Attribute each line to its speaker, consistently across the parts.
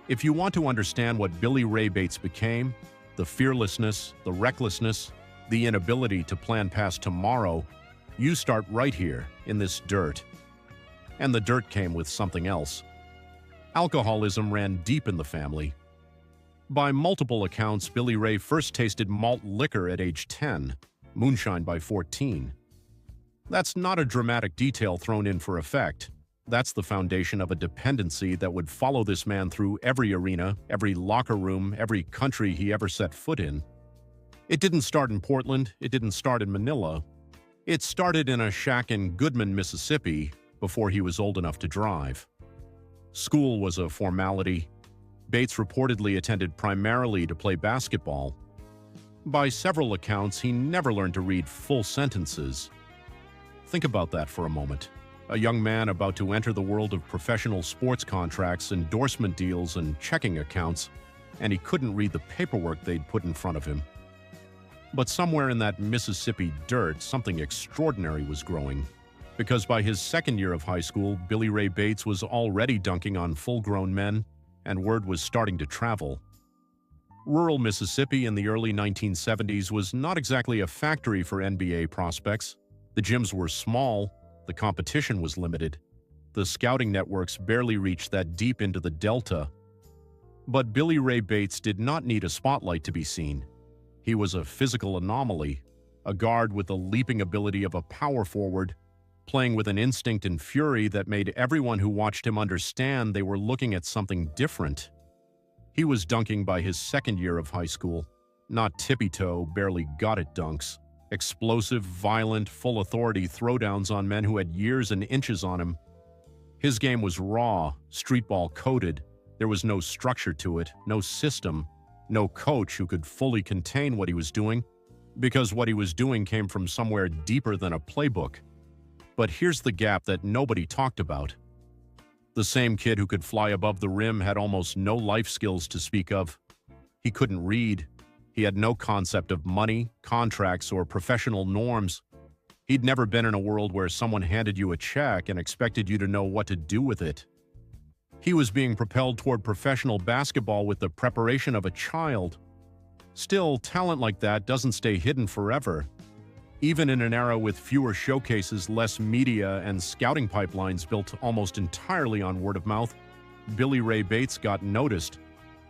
Speaker 1: If you want to understand what Billy Ray Bates became, the fearlessness, the recklessness, the inability to plan past tomorrow, you start right here in this dirt. And the dirt came with something else. Alcoholism ran deep in the family. By multiple accounts, Billy Ray first tasted malt liquor at age 10, moonshine by 14. That's not a dramatic detail thrown in for effect. That's the foundation of a dependency that would follow this man through every arena, every locker room, every country he ever set foot in. It didn't start in Portland, it didn't start in Manila. It started in a shack in Goodman, Mississippi, before he was old enough to drive. School was a formality. Bates reportedly attended primarily to play basketball. By several accounts, he never learned to read full sentences. Think about that for a moment. A young man about to enter the world of professional sports contracts, endorsement deals, and checking accounts, and he couldn't read the paperwork they'd put in front of him. But somewhere in that Mississippi dirt, something extraordinary was growing. Because by his second year of high school, Billy Ray Bates was already dunking on full-grown men, and word was starting to travel. Rural Mississippi in the early 1970s was not exactly a factory for NBA prospects. The gyms were small, the competition was limited. The scouting networks barely reached that deep into the Delta. But Billy Ray Bates did not need a spotlight to be seen. He was a physical anomaly, a guard with the leaping ability of a power forward, playing with an instinct and fury that made everyone who watched him understand they were looking at something different. He was dunking by his second year of high school, not tippy-toe, barely got-it dunks. Explosive, violent, full authority throwdowns on men who had years and inches on him. His game was raw, streetball coded. There was no structure to it, no system, no coach who could fully contain what he was doing, because what he was doing came from somewhere deeper than a playbook. But here's the gap that nobody talked about. The same kid who could fly above the rim had almost no life skills to speak of. He couldn't read. He had no concept of money, contracts, or professional norms. He'd never been in a world where someone handed you a check and expected you to know what to do with it. He was being propelled toward professional basketball with the preparation of a child. Still, talent like that doesn't stay hidden forever. Even in an era with fewer showcases, less media, and scouting pipelines built almost entirely on word of mouth, Billy Ray Bates got noticed.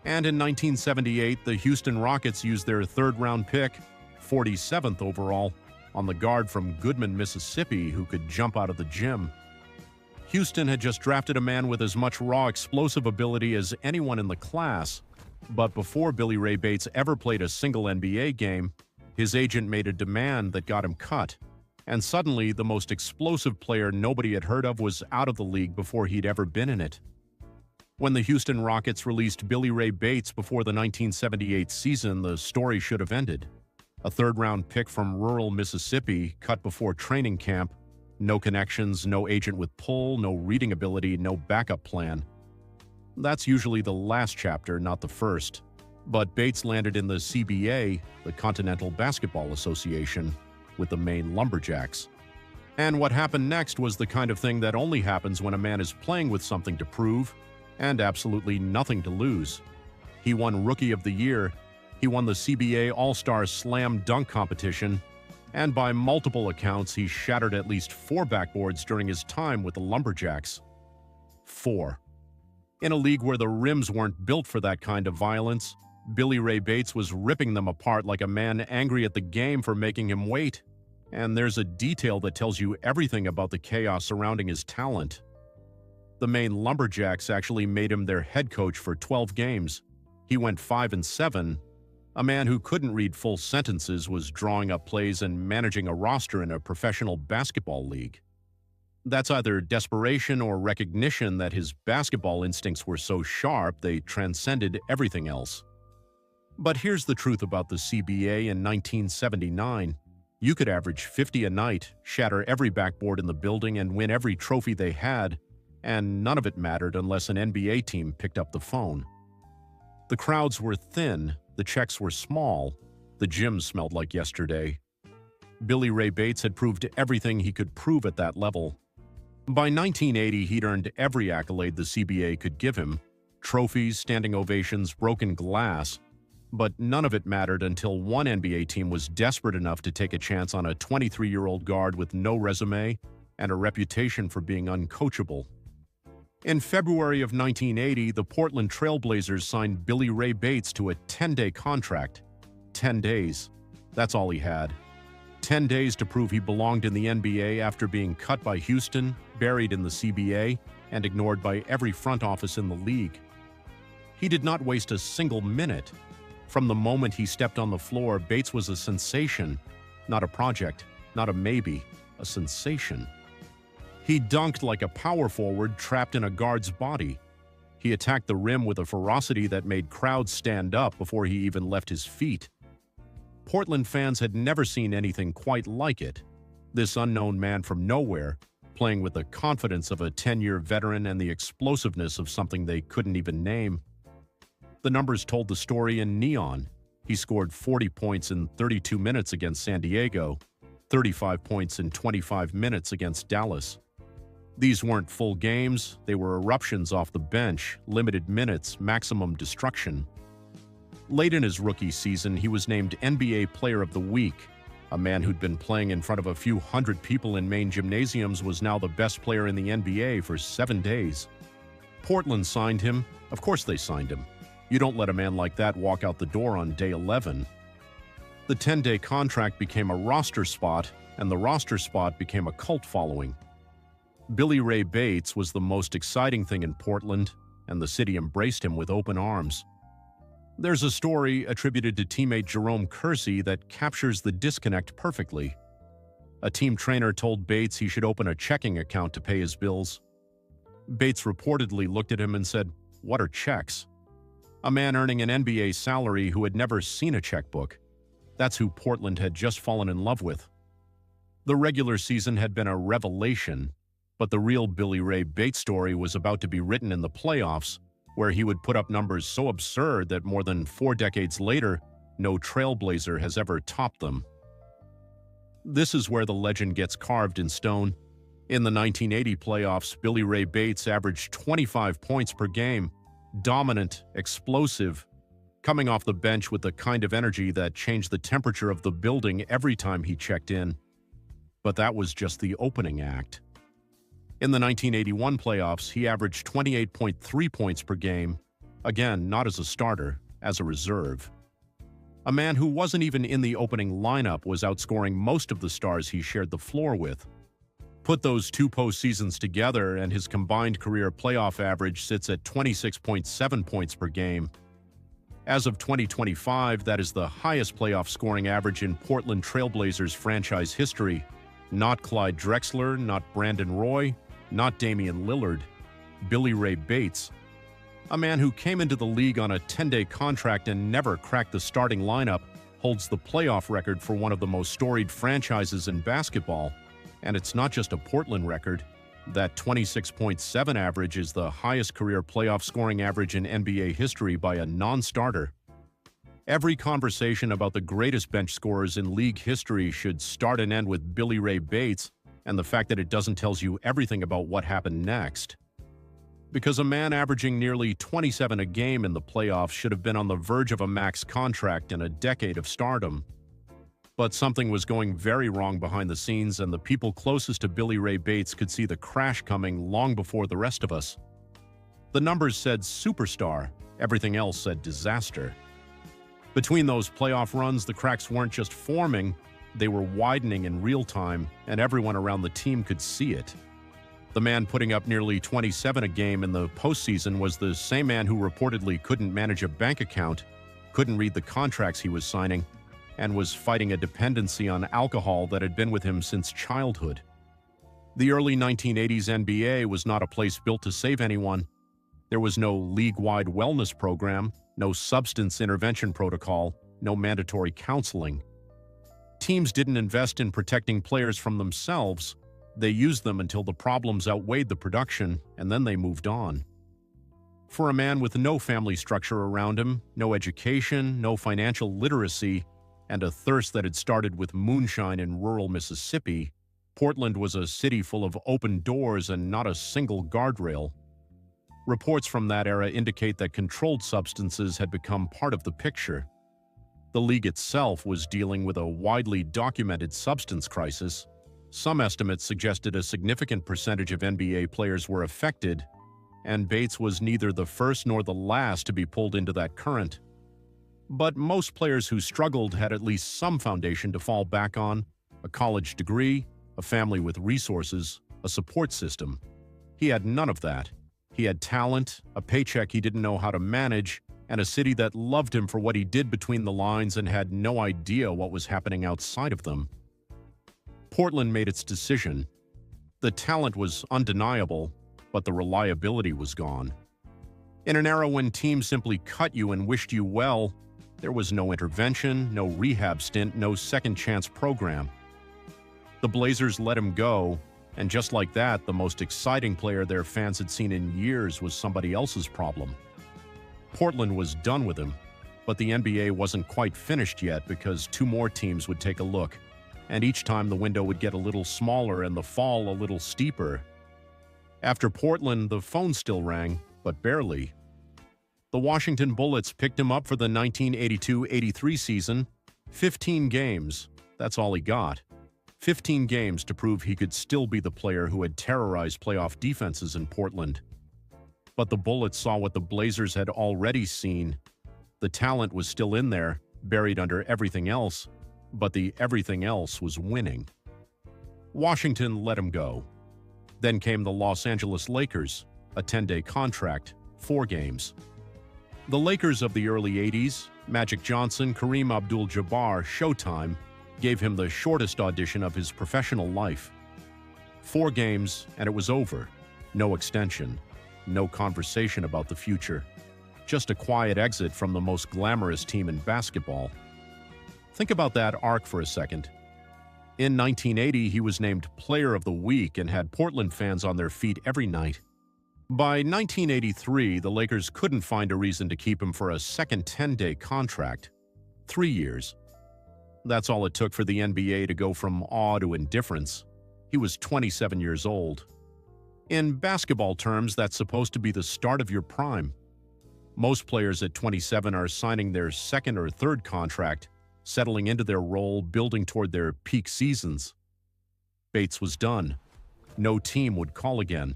Speaker 1: And in 1978, the Houston Rockets used their third-round pick, 47th overall, on the guard from Goodman, Mississippi, who could jump out of the gym. Houston had just drafted a man with as much raw explosive ability as anyone in the class, but before Billy Ray Bates ever played a single NBA game, his agent made a demand that got him cut, and suddenly the most explosive player nobody had heard of was out of the league before he'd ever been in it. When the Houston Rockets released Billy Ray Bates before the 1978 season, the story should have ended. A third-round pick from rural Mississippi, cut before training camp, no connections, no agent with pull, no reading ability, no backup plan. That's usually the last chapter, not the first. But Bates landed in the CBA, the Continental Basketball Association, with the Maine Lumberjacks. And what happened next was the kind of thing that only happens when a man is playing with something to prove and absolutely nothing to lose. He won Rookie of the Year, he won the CBA All-Star Slam Dunk Competition, and by multiple accounts, he shattered at least 4 backboards during his time with the Lumberjacks. 4. In a league where the rims weren't built for that kind of violence, Billy Ray Bates was ripping them apart like a man angry at the game for making him wait. And there's a detail that tells you everything about the chaos surrounding his talent. The Maine Lumberjacks actually made him their head coach for 12 games. He went 5-7. A man who couldn't read full sentences was drawing up plays and managing a roster in a professional basketball league. That's either desperation or recognition that his basketball instincts were so sharp they transcended everything else. But here's the truth about the CBA in 1979. You could average 50 a night, shatter every backboard in the building, and win every trophy they had, and none of it mattered unless an NBA team picked up the phone. The crowds were thin, the checks were small, the gym smelled like yesterday. Billy Ray Bates had proved everything he could prove at that level. By 1980, he'd earned every accolade the CBA could give him: Trophies, standing ovations, broken glass. But none of it mattered until one NBA team was desperate enough to take a chance on a 23-year-old guard with no resume and a reputation for being uncoachable. In February of 1980, the Portland Trail Blazers signed Billy Ray Bates to a 10-day contract. 10 days. That's all he had. 10 days to prove he belonged in the NBA after being cut by Houston, buried in the CBA, and ignored by every front office in the league. He did not waste a single minute. From the moment he stepped on the floor, Bates was a sensation. Not a project, not a maybe, a sensation. He dunked like a power forward trapped in a guard's body. He attacked the rim with a ferocity that made crowds stand up before he even left his feet. Portland fans had never seen anything quite like it. This unknown man from nowhere, playing with the confidence of a 10-year veteran and the explosiveness of something they couldn't even name. The numbers told the story in neon. He scored 40 points in 32 minutes against San Diego, 35 points in 25 minutes against Dallas. These weren't full games, they were eruptions off the bench, limited minutes, maximum destruction. Late in his rookie season, he was named NBA Player of the Week. A man who'd been playing in front of a few hundred people in Maine gymnasiums was now the best player in the NBA for 7 days. Portland signed him. Of course they signed him. You don't let a man like that walk out the door on day 11. The 10-day contract became a roster spot, and the roster spot became a cult following. Billy Ray Bates was the most exciting thing in Portland, and the city embraced him with open arms. There's a story attributed to teammate Jerome Kersey that captures the disconnect perfectly. A team trainer told Bates he should open a checking account to pay his bills. Bates reportedly looked at him and said, "What are checks?" A man earning an NBA salary who had never seen a checkbook. That's who Portland had just fallen in love with. The regular season had been a revelation, but the real Billy Ray Bates story was about to be written in the playoffs, where he would put up numbers so absurd that more than 4 decades later, no Trailblazer has ever topped them. This is where the legend gets carved in stone. In the 1980 playoffs, Billy Ray Bates averaged 25 points per game, dominant, explosive, coming off the bench with the kind of energy that changed the temperature of the building every time he checked in. But that was just the opening act. In the 1981 playoffs, he averaged 28.3 points per game, again, not as a starter, as a reserve. A man who wasn't even in the opening lineup was outscoring most of the stars he shared the floor with. Put those 2 postseasons together, and his combined career playoff average sits at 26.7 points per game. As of 2025, that is the highest playoff scoring average in Portland Trailblazers franchise history. Not Clyde Drexler, not Brandon Roy, not Damian Lillard. Billy Ray Bates. A man who came into the league on a 10-day contract and never cracked the starting lineup, holds the playoff record for one of the most storied franchises in basketball. And it's not just a Portland record. That 26.7 average is the highest career playoff scoring average in NBA history by a non-starter. Every conversation about the greatest bench scorers in league history should start and end with Billy Ray Bates, and the fact that it doesn't tells you everything about what happened next. Because a man averaging nearly 27 a game in the playoffs should have been on the verge of a max contract and a decade of stardom. But something was going very wrong behind the scenes, and the people closest to Billy Ray Bates could see the crash coming long before the rest of us. The numbers said superstar, everything else said disaster. Between those playoff runs, the cracks weren't just forming, they were widening in real time, and everyone around the team could see it. The man putting up nearly 27 a game in the postseason was the same man who reportedly couldn't manage a bank account, couldn't read the contracts he was signing, and was fighting a dependency on alcohol that had been with him since childhood. The early 1980s NBA was not a place built to save anyone. There was no league-wide wellness program, no substance intervention protocol, no mandatory counseling. Teams didn't invest in protecting players from themselves. They used them until the problems outweighed the production, and then they moved on. For a man with no family structure around him, no education, no financial literacy, and a thirst that had started with moonshine in rural Mississippi, Portland was a city full of open doors and not a single guardrail. Reports from that era indicate that controlled substances had become part of the picture. The league itself was dealing with a widely documented substance crisis. Some estimates suggested a significant percentage of NBA players were affected, and Bates was neither the first nor the last to be pulled into that current. But most players who struggled had at least some foundation to fall back on: a college degree, a family with resources, a support system. He had none of that. He had talent, a paycheck he didn't know how to manage, and a city that loved him for what he did between the lines and had no idea what was happening outside of them. Portland made its decision. The talent was undeniable, but the reliability was gone. In an era when teams simply cut you and wished you well, there was no intervention, no rehab stint, no second-chance program. The Blazers let him go, and just like that, the most exciting player their fans had seen in years was somebody else's problem. Portland was done with him, but the NBA wasn't quite finished yet because two more teams would take a look, and each time the window would get a little smaller and the fall a little steeper. After Portland, the phone still rang, but barely. The Washington Bullets picked him up for the 1982-83 season. 15 games, that's all he got. 15 games to prove he could still be the player who had terrorized playoff defenses in Portland. But the Bullets saw what the Blazers had already seen. The talent was still in there, buried under everything else, but the everything else was winning. Washington let him go. Then came the Los Angeles Lakers, a 10-day contract, 4 games. The Lakers of the early 80s, Magic Johnson, Kareem Abdul-Jabbar, Showtime, gave him the shortest audition of his professional life. 4 games, and it was over. No extension. No conversation about the future. Just a quiet exit from the most glamorous team in basketball. Think about that arc for a second. In 1980, he was named Player of the Week and had Portland fans on their feet every night. By 1983, the Lakers couldn't find a reason to keep him for a second 10-day contract. 3 years. That's all it took for the NBA to go from awe to indifference. He was 27 years old. In basketball terms, that's supposed to be the start of your prime. Most players at 27 are signing their second or third contract, settling into their role, building toward their peak seasons. Bates was done. No team would call again.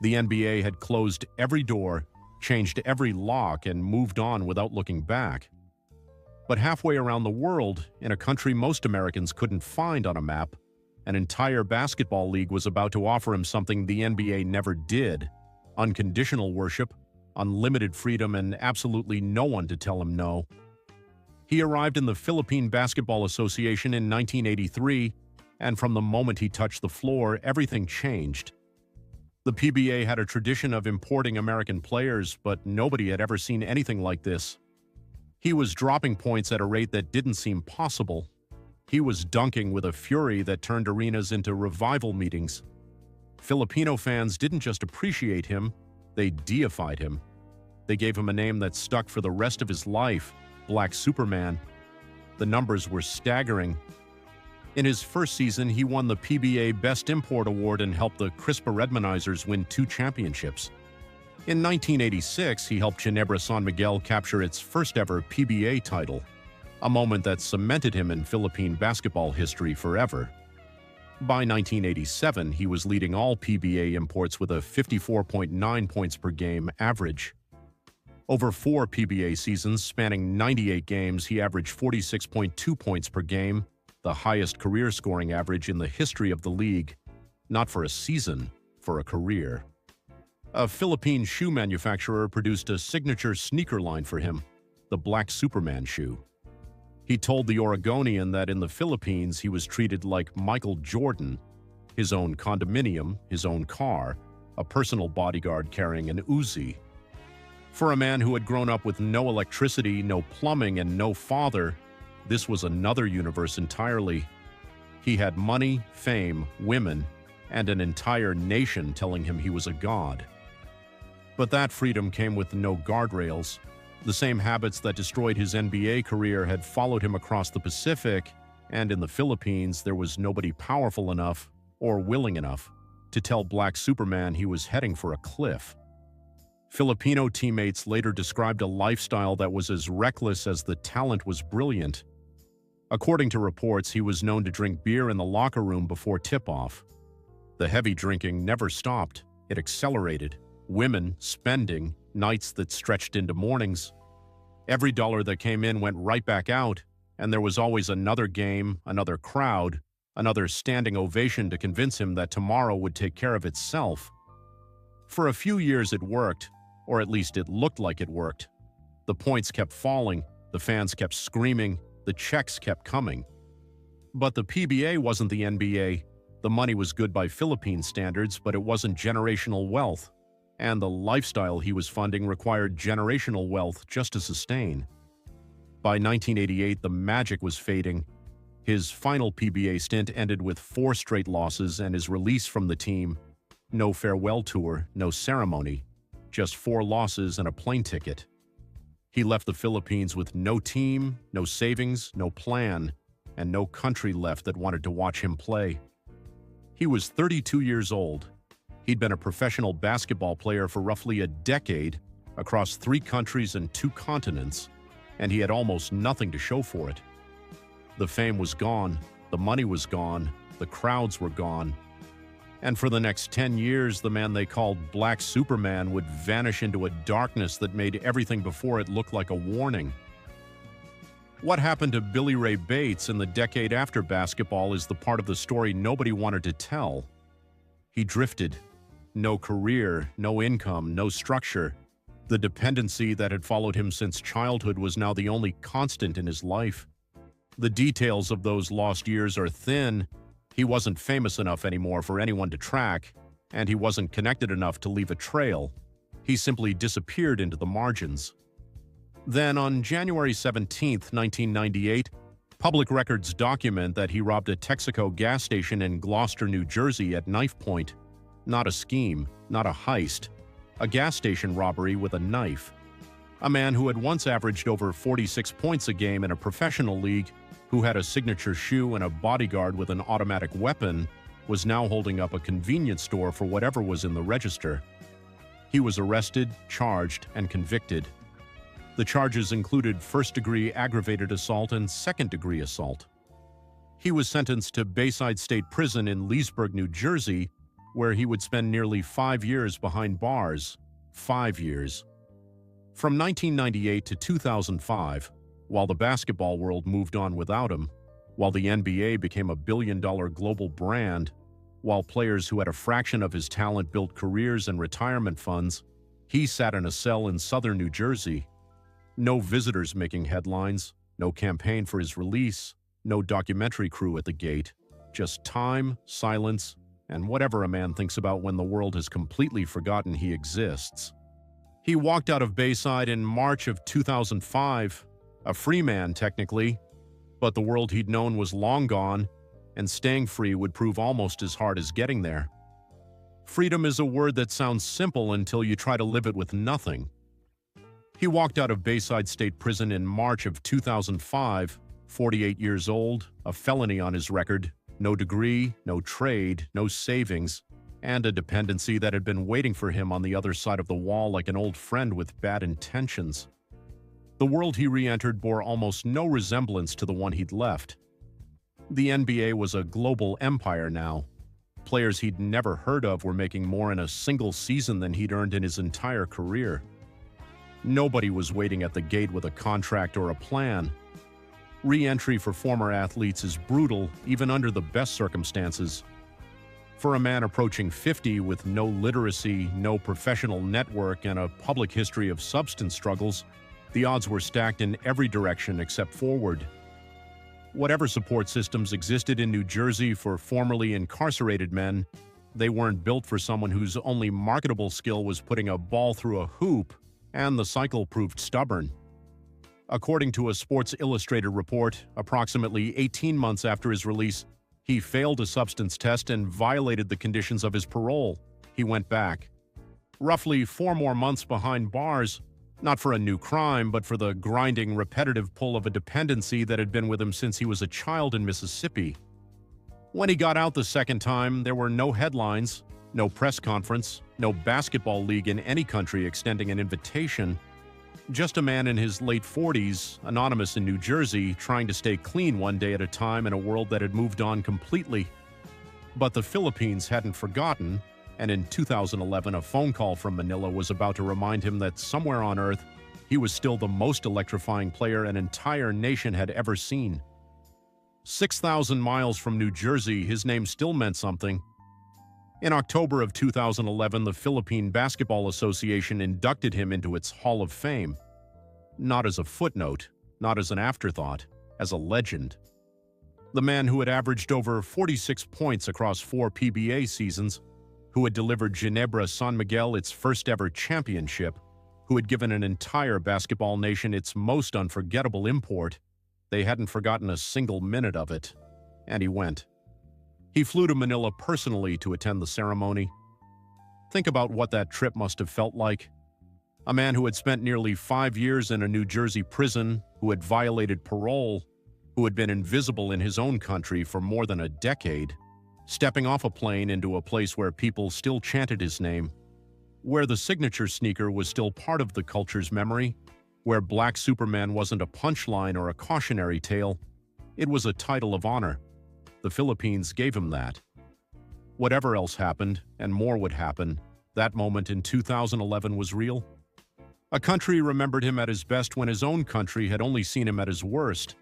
Speaker 1: The NBA had closed every door, changed every lock, and moved on without looking back. But halfway around the world, in a country most Americans couldn't find on a map, an entire basketball league was about to offer him something the NBA never did: unconditional worship, unlimited freedom, and absolutely no one to tell him no. He arrived in the Philippine Basketball Association in 1983, and from the moment he touched the floor, everything changed. The PBA had a tradition of importing American players, but nobody had ever seen anything like this. He was dropping points at a rate that didn't seem possible. He was dunking with a fury that turned arenas into revival meetings. Filipino fans didn't just appreciate him, they deified him. They gave him a name that stuck for the rest of his life: Black Superman. The numbers were staggering. In his first season, he won the PBA Best Import Award and helped the Crispa Redmanizers win 2 championships. In 1986, he helped Ginebra San Miguel capture its first-ever PBA title, a moment that cemented him in Philippine basketball history forever. By 1987, he was leading all PBA imports with a 54.9 points per game average. Over 4 PBA seasons spanning 98 games, he averaged 46.2 points per game, the highest career scoring average in the history of the league. Not for a season, for a career. A Philippine shoe manufacturer produced a signature sneaker line for him, the Black Superman shoe. He told the Oregonian that in the Philippines he was treated like Michael Jordan: his own condominium, his own car, a personal bodyguard carrying an Uzi. For a man who had grown up with no electricity, no plumbing, and no father, this was another universe entirely. He had money, fame, women, and an entire nation telling him he was a god. But that freedom came with no guardrails. The same habits that destroyed his NBA career had followed him across the Pacific, and in the Philippines there was nobody powerful enough, or willing enough, to tell Black Superman he was heading for a cliff. Filipino teammates later described a lifestyle that was as reckless as the talent was brilliant. According to reports, he was known to drink beer in the locker room before tip-off. The heavy drinking never stopped. It accelerated. Women, spending, nights that stretched into mornings. Every dollar that came in went right back out, and there was always another game, another crowd, another standing ovation to convince him that tomorrow would take care of itself. For a few years it worked, or at least it looked like it worked. The points kept falling, the fans kept screaming, the checks kept coming. But the PBA wasn't the NBA. The money was good by Philippine standards, but it wasn't generational wealth. And the lifestyle he was funding required generational wealth just to sustain. By 1988, the magic was fading. His final PBA stint ended with 4 straight losses and his release from the team. No farewell tour, no ceremony. Just 4 losses and a plane ticket. He left the Philippines with no team, no savings, no plan, and no country left that wanted to watch him play. He was 32 years old. He'd been a professional basketball player for roughly a decade, across 3 countries and 2 continents, and he had almost nothing to show for it. The fame was gone, the money was gone, the crowds were gone. And for the next 10 years, the man they called Black Superman would vanish into a darkness that made everything before it look like a warning. What happened to Billy Ray Bates in the decade after basketball is the part of the story nobody wanted to tell. He drifted. No career, no income, no structure. The dependency that had followed him since childhood was now the only constant in his life. The details of those lost years are thin. He wasn't famous enough anymore for anyone to track, and he wasn't connected enough to leave a trail. He simply disappeared into the margins. Then, on January 17, 1998, public records document that he robbed a Texaco gas station in Gloucester, New Jersey at knife point. Not a scheme, not a heist. A gas station robbery with a knife. A man who had once averaged over 46 points a game in a professional league, who had a signature shoe and a bodyguard with an automatic weapon, was now holding up a convenience store for whatever was in the register. He was arrested, charged, and convicted. The charges included first-degree aggravated assault and second-degree assault. He was sentenced to Bayside State Prison in Leesburg, New Jersey, where he would spend nearly 5 years behind bars. 5 years. From 1998 to 2005, while the basketball world moved on without him, while the NBA became a billion-dollar global brand, while players who had a fraction of his talent built careers and retirement funds, he sat in a cell in southern New Jersey. No visitors making headlines, no campaign for his release, no documentary crew at the gate, just time, silence, and whatever a man thinks about when the world has completely forgotten he exists. He walked out of Bayside in March of 2005, a free man technically, but the world he'd known was long gone, and staying free would prove almost as hard as getting there. Freedom is a word that sounds simple until you try to live it with nothing. He walked out of Bayside State Prison in March of 2005, 48 years old, a felony on his record, no degree, no trade, no savings, and a dependency that had been waiting for him on the other side of the wall like an old friend with bad intentions. The world he re-entered bore almost no resemblance to the one he'd left. The NBA was a global empire now. Players he'd never heard of were making more in a single season than he'd earned in his entire career. Nobody was waiting at the gate with a contract or a plan. Re-entry for former athletes is brutal, even under the best circumstances. For a man approaching 50 with no literacy, no professional network, and a public history of substance struggles, the odds were stacked in every direction except forward. Whatever support systems existed in New Jersey for formerly incarcerated men, they weren't built for someone whose only marketable skill was putting a ball through a hoop, and the cycle proved stubborn. According to a Sports Illustrated report, approximately 18 months after his release, he failed a substance test and violated the conditions of his parole. He went back. Roughly 4 more months behind bars, not for a new crime, but for the grinding, repetitive pull of a dependency that had been with him since he was a child in Mississippi. When he got out the second time, there were no headlines, No press conference, no basketball league in any country extending an invitation. Just a man in his late 40s, anonymous in New Jersey, trying to stay clean one day at a time in a world that had moved on completely. But the Philippines hadn't forgotten, and in 2011 a phone call from Manila was about to remind him that somewhere on Earth, he was still the most electrifying player an entire nation had ever seen. 6,000 miles from New Jersey, his name still meant something. In October of 2011, the Philippine Basketball Association inducted him into its Hall of Fame. Not as a footnote, not as an afterthought, as a legend. The man who had averaged over 46 points across 4 PBA seasons, who had delivered Ginebra San Miguel its first-ever championship, who had given an entire basketball nation its most unforgettable import. They hadn't forgotten a single minute of it, and he went. He flew to Manila personally to attend the ceremony. Think about what that trip must have felt like. A man who had spent nearly 5 years in a New Jersey prison, who had violated parole, who had been invisible in his own country for more than a decade, stepping off a plane into a place where people still chanted his name, where the signature sneaker was still part of the culture's memory, where Black Superman wasn't a punchline or a cautionary tale. It was a title of honor. The Philippines gave him that. Whatever else happened, and more would happen, that moment in 2011 was real. A country remembered him at his best when his own country had only seen him at his worst.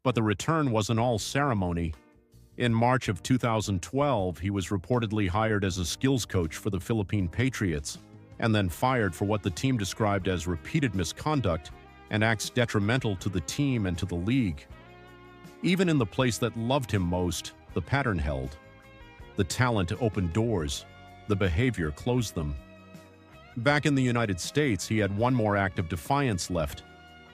Speaker 1: But the return wasn't all ceremony. In March of 2012, he was reportedly hired as a skills coach for the Philippine Patriots, and then fired for what the team described as repeated misconduct and acts detrimental to the team and to the league. Even in the place that loved him most, the pattern held. The talent opened doors. The behavior closed them. Back in the United States, he had one more act of defiance left,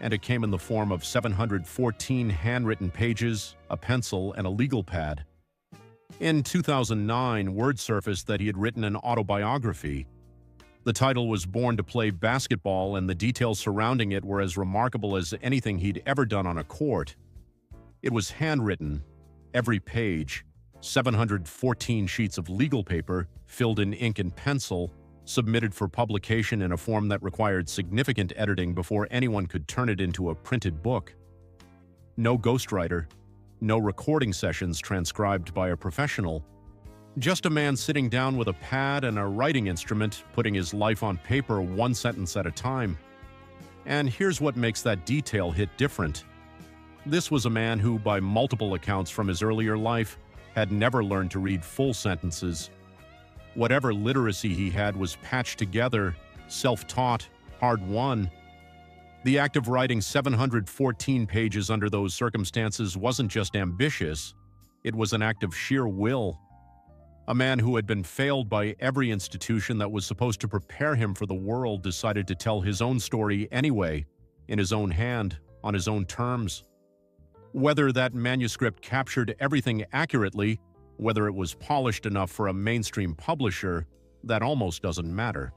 Speaker 1: and it came in the form of 714 handwritten pages, a pencil, and a legal pad. In 2009, word surfaced that he had written an autobiography. The title was Born to Play Basketball, and the details surrounding it were as remarkable as anything he'd ever done on a court. It was handwritten, every page, 714 sheets of legal paper, filled in ink and pencil, submitted for publication in a form that required significant editing before anyone could turn it into a printed book. No ghostwriter, no recording sessions transcribed by a professional. Just a man sitting down with a pad and a writing instrument, putting his life on paper one sentence at a time. And here's what makes that detail hit different. This was a man who, by multiple accounts from his earlier life, had never learned to read full sentences. Whatever literacy he had was patched together, self-taught, hard-won. The act of writing 714 pages under those circumstances wasn't just ambitious, it was an act of sheer will. A man who had been failed by every institution that was supposed to prepare him for the world decided to tell his own story anyway, in his own hand, on his own terms. Whether that manuscript captured everything accurately, whether it was polished enough for a mainstream publisher, that almost doesn't matter.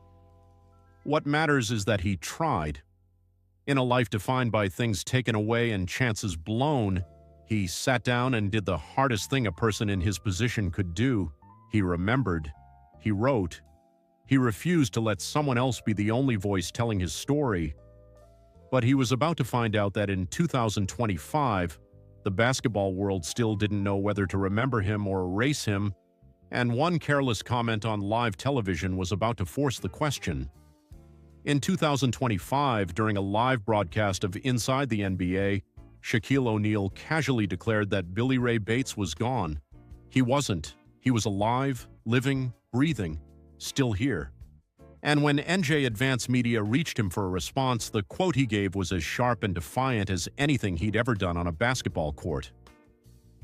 Speaker 1: What matters is that he tried. In a life defined by things taken away and chances blown, he sat down and did the hardest thing a person in his position could do. He remembered. He wrote. He refused to let someone else be the only voice telling his story. But he was about to find out that in 2025, the basketball world still didn't know whether to remember him or erase him, and one careless comment on live television was about to force the question. In 2025, during a live broadcast of Inside the NBA, Shaquille O'Neal casually declared that Billy Ray Bates was gone. He wasn't. He was alive, living, breathing, still here. And when NJ Advance Media reached him for a response, the quote he gave was as sharp and defiant as anything he'd ever done on a basketball court.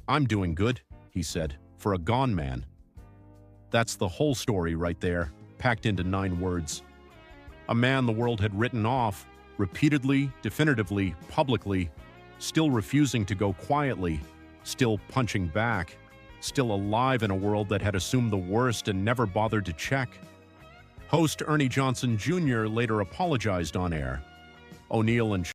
Speaker 1: "I'm doing good," he said, "for a gone man." That's the whole story right there, packed into 9 words. A man the world had written off, repeatedly, definitively, publicly, still refusing to go quietly, still punching back, still alive in a world that had assumed the worst and never bothered to check. Host Ernie Johnson Jr. later apologized on air. O'Neal and